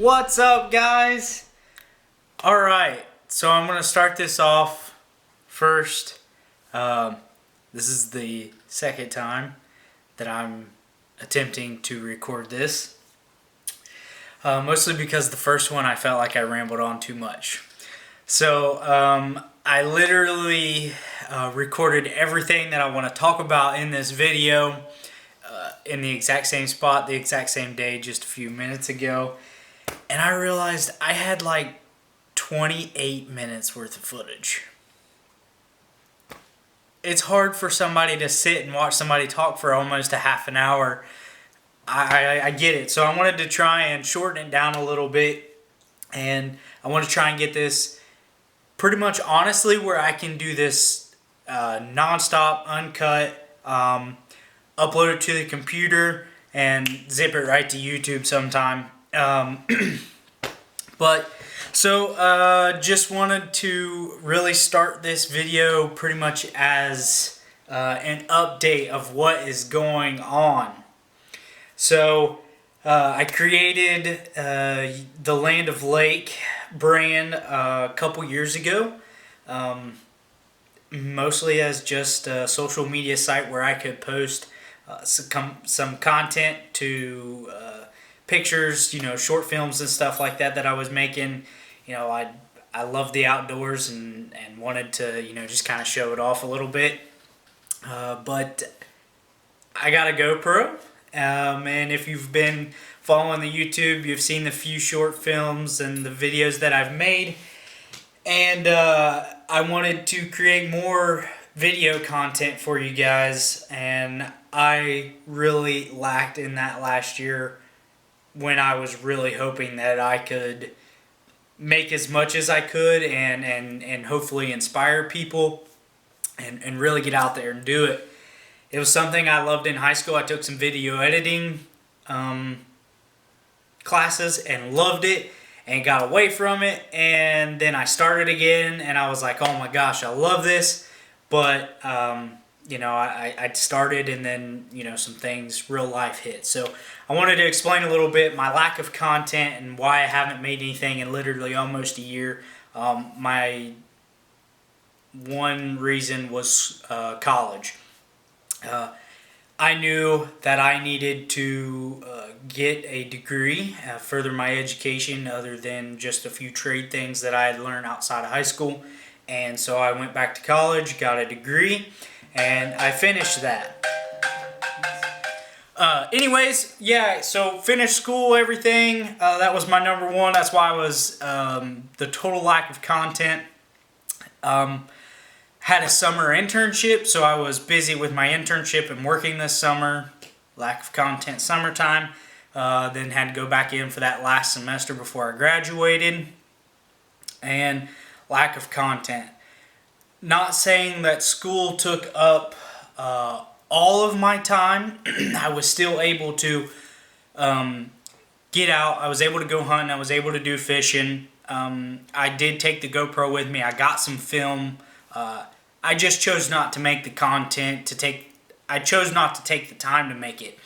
What's up, guys? Alright, so I'm going to start this off first. This is the second time that I'm attempting to record this. Mostly because the first one I felt like I rambled on too much. So, I literally recorded everything that I want to talk about in this video in the exact same spot, the exact same day, just a few minutes ago. And I realized I had like 28 minutes worth of footage. It's hard for somebody to sit and watch somebody talk for almost a half an hour. I get it. So I wanted to try and shorten it down a little bit. And I want to try and get this pretty much honestly where I can do this non-stop, uncut, upload it to the computer and zip it right to YouTube sometime. But so just wanted to really start this video pretty much as an update of what is going on. So I created the Land of Lake brand a couple years ago, mostly as just a social media site where I could post some content to pictures, short films and stuff like that I was making. I love the outdoors and wanted to, just kind of show it off a little bit. But I got a GoPro, and if you've been following the YouTube, you've seen the few short films and the videos that I've made. And I wanted to create more video content for you guys, and I really lacked in that last year when I was really hoping that I could make as much as I could and hopefully inspire people and really get out there and do it. It was something I loved in high school. I took some video editing classes and loved it and got away from it, and then I started again and I was like, oh my gosh, I love this. But I started and then some things, real life hit. So I wanted to explain a little bit my lack of content and why I haven't made anything in literally almost a year. My one reason was college. I knew that I needed to get a degree, further my education other than just a few trade things that I had learned outside of high school. And so I went back to college, got a degree, and I finished that. Anyways, yeah, so finished school, everything. That was my number one. That's why I was the total lack of content. Had a summer internship, so I was busy with my internship and working this summer. Lack of content summertime. Then had to go back in for that last semester before I graduated. And lack of content. Not saying that school took up all of my time. I was still able to get out. I was able to go hunting. I was able to do fishing. I did take the GoPro with me. I got some film. I just chose not to make the content I chose not to take the time to make it.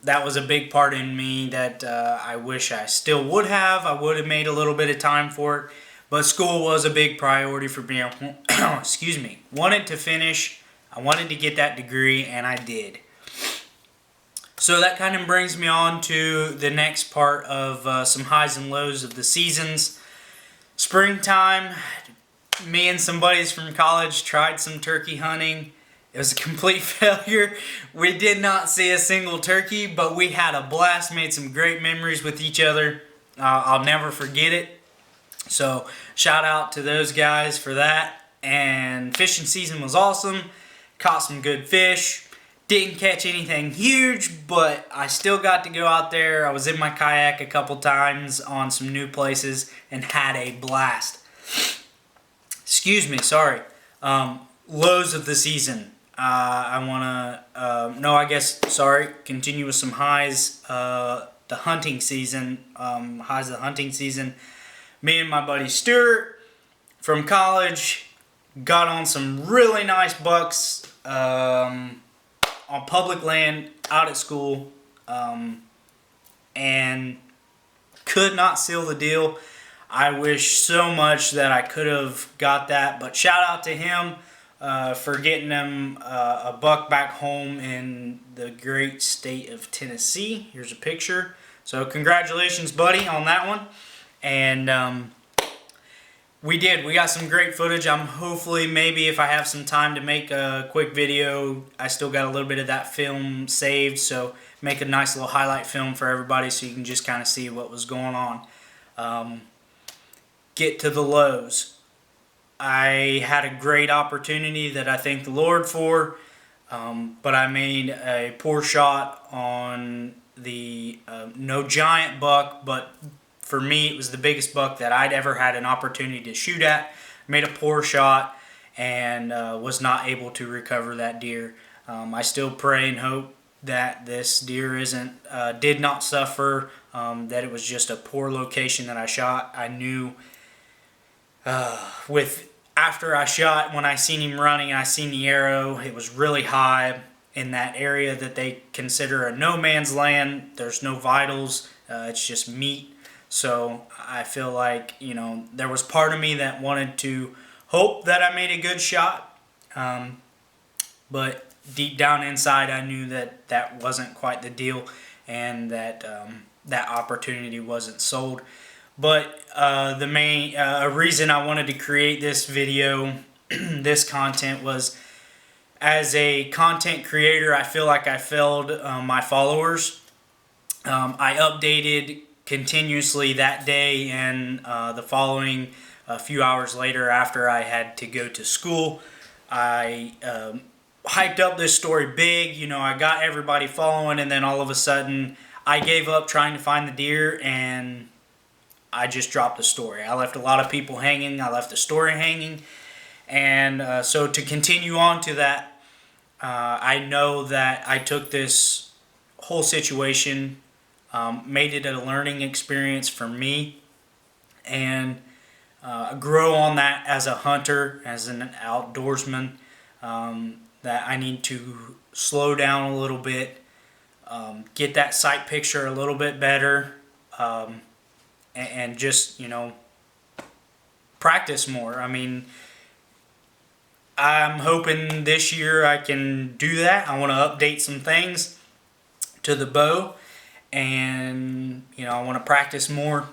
That was a big part in me that I wish I still would have. I would have made a little bit of time for it. But school was a big priority for me. Excuse me. Wanted to finish. I wanted to get that degree, and I did. So that kind of brings me on to the next part of some highs and lows of the seasons. Springtime. Me and some buddies from college tried some turkey hunting. It was a complete failure. We did not see a single turkey, but we had a blast, made some great memories with each other. I'll never forget it. So shout out to those guys for that. And fishing season was awesome. Caught some good fish. Didn't catch anything huge, but I still got to go out there. I was in my kayak a couple times on some new places and had a blast. Excuse me, sorry. Lows of the season. Continue with some highs. The hunting season. Highs of the hunting season. Me and my buddy Stuart from college got on some really nice bucks on public land out at school. and could not seal the deal. I wish so much that I could have got that, but shout out to him for getting him a buck back home in the great state of Tennessee. Here's a picture. So congratulations, buddy, on that one. And we got some great footage. I'm hopefully, maybe if I have some time to make a quick video, I still got a little bit of that film saved, so make a nice little highlight film for everybody so you can just kind of see what was going on. Get to the lows. I had a great opportunity that I thank the Lord for, but I made a poor shot on the no giant buck, but for me it was the biggest buck that I'd ever had an opportunity to shoot at. Made a poor shot and was not able to recover that deer. I still pray and hope that this deer did not suffer, that it was just a poor location that I shot. I knew after I shot, when I seen him running and I seen the arrow, it was really high in that area that they consider a no man's land. There's no vitals, it's just meat. So I feel like, there was part of me that wanted to hope that I made a good shot, but deep down inside I knew that that wasn't quite the deal, and that that opportunity wasn't sold. But the main reason I wanted to create this video, this content, was as a content creator, I feel like I failed my followers. I updated continuously that day and the following a few hours later after I had to go to school. I hyped up this story big, I got everybody following, and then all of a sudden I gave up trying to find the deer and I just dropped the story. I left a lot of people hanging. I left the story hanging. And so to continue on to that, I know that I took this whole situation, made it a learning experience for me, and grow on that as a hunter, as an outdoorsman, that I need to slow down a little bit, get that sight picture a little bit better, and just, practice more. I mean, I'm hoping this year I can do that. I want to update some things to the bow, and, I want to practice more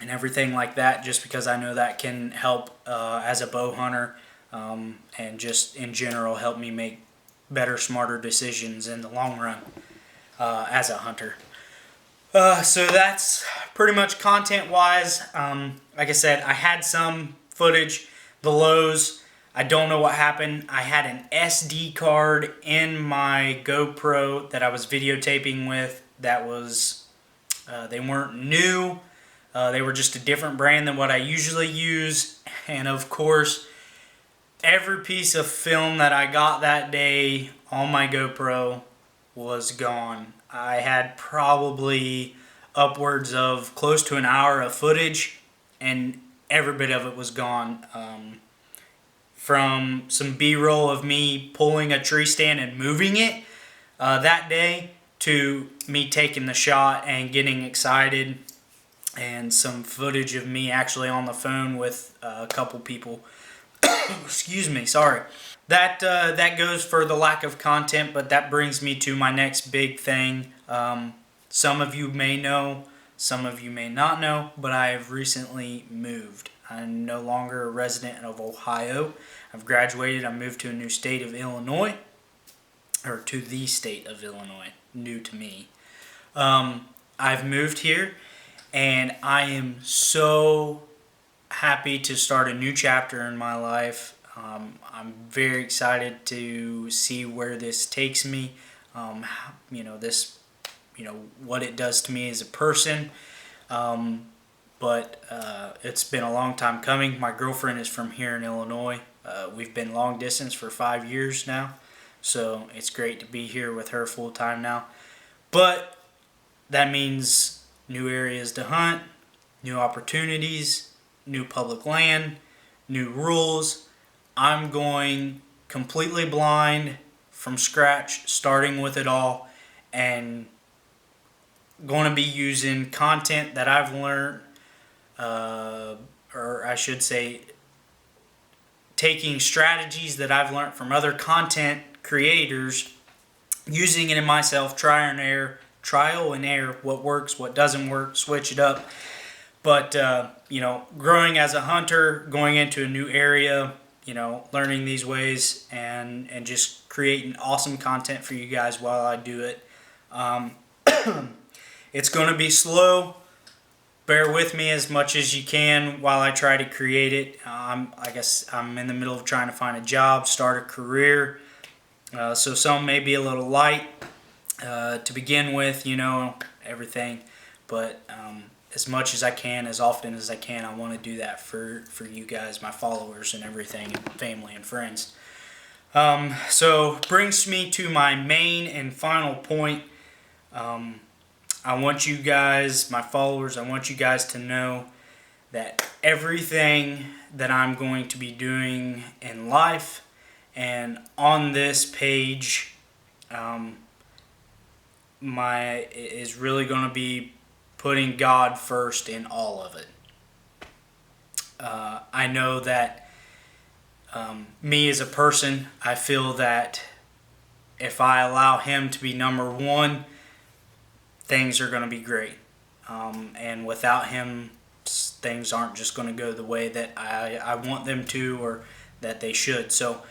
and everything like that, just because I know that can help as a bow hunter, and just in general help me make better, smarter decisions in the long run as a hunter. So that's pretty much content-wise. Like I said, I had some footage, the lows. I don't know what happened. I had an SD card in my GoPro that I was videotaping with that was, they weren't new. They were just a different brand than what I usually use. And of course, every piece of film that I got that day on my GoPro was gone. I had probably upwards of close to an hour of footage, and every bit of it was gone. From some B-roll of me pulling a tree stand and moving it that day, to me taking the shot and getting excited, and some footage of me actually on the phone with a couple people. Excuse me, sorry. That goes for the lack of content, but that brings me to my next big thing. Some of you may know, some of you may not know, but I have recently moved. I'm no longer a resident of Ohio. I've graduated. I moved to a new state of Illinois, or to the state of Illinois, new to me. I've moved here, and I am so happy to start a new chapter in my life. I'm very excited to see where this takes me. What it does to me as a person. But it's been a long time coming. My girlfriend is from here in Illinois. We've been long distance for 5 years now, so it's great to be here with her full time now. But that means new areas to hunt, new opportunities, new public land, new rules. I'm going completely blind from scratch, starting with it all, and going to be using content that I've learned, or I should say, taking strategies that I've learned from other content creators, using it in myself, trial and error, what works, what doesn't work, switch it up. But, growing as a hunter, going into a new area, learning these ways and just creating awesome content for you guys while I do it. It's going to be slow. Bear with me as much as you can while I try to create it. I guess I'm in the middle of trying to find a job, start a career. So some may be a little light to begin with, everything. But as much as I can, as often as I can, I want to do that for you guys, my followers and everything, and family and friends. So brings me to my main and final point. I want you guys, my followers, I want you guys to know that everything that I'm going to be doing in life and on this page is really going to be putting God first in all of it. I know that me as a person, I feel that if I allow Him to be number one, things are going to be great. And without Him, things aren't just going to go the way that I want them to, or that they should. So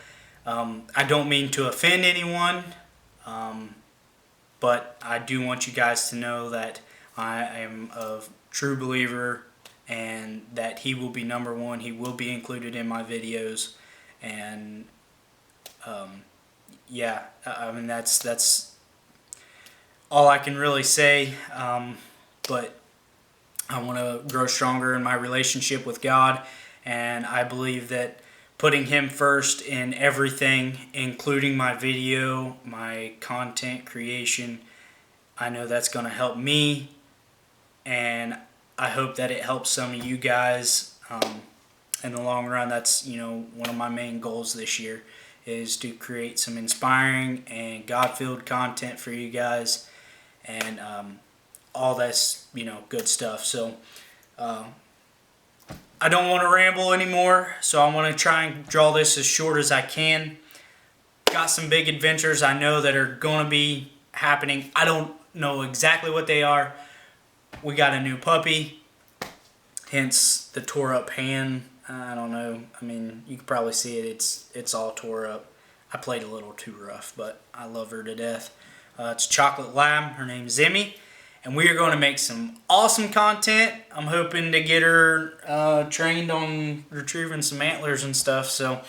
I don't mean to offend anyone, but I do want you guys to know that I am a true believer and that He will be number one. He will be included in my videos. And that's all I can really say, but I want to grow stronger in my relationship with God, and I believe that putting Him first in everything, including my video, my content creation, I know that's going to help me, and I hope that it helps some of you guys in the long run. That's one of my main goals this year, is to create some inspiring and God-filled content for you guys. And all that's, good stuff. So I don't want to ramble anymore, so I want to try and draw this as short as I can. Got some big adventures I know that are going to be happening. I don't know exactly what they are. We got a new puppy, hence the tore up hand. I don't know. I mean, you can probably see it. It's all tore up. I played a little too rough, but I love her to death. It's Chocolate Lab. Her name's Emmy. And we are going to make some awesome content. I'm hoping to get her trained on retrieving some antlers and stuff. So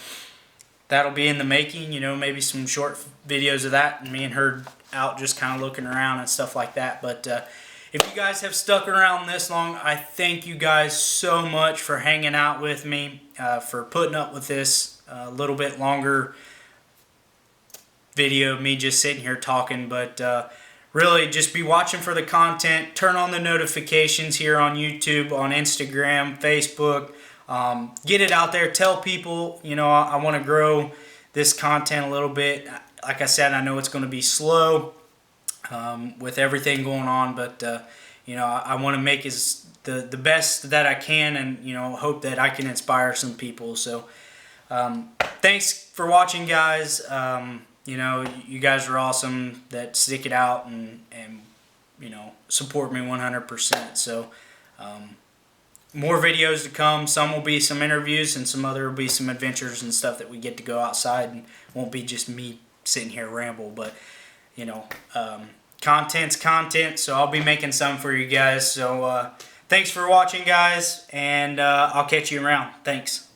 that'll be in the making. Maybe some short videos of that. And me and her out just kind of looking around and stuff like that. But if you guys have stuck around this long, I thank you guys so much for hanging out with me. For putting up with this a little bit longer video of me just sitting here talking, but really just be watching for the content. Turn on the notifications here on YouTube, on Instagram, Facebook. Get it out there. Tell people, I want to grow this content a little bit. Like I said, I know it's going to be slow with everything going on, but I want to make the best that I can, and hope that I can inspire some people. So thanks for watching, guys. You guys are awesome that stick it out and support me 100%. So more videos to come. Some will be some interviews, and some other will be some adventures and stuff that we get to go outside, and won't be just me sitting here ramble. But content's content, so I'll be making some for you guys. So thanks for watching, guys, and I'll catch you around. Thanks.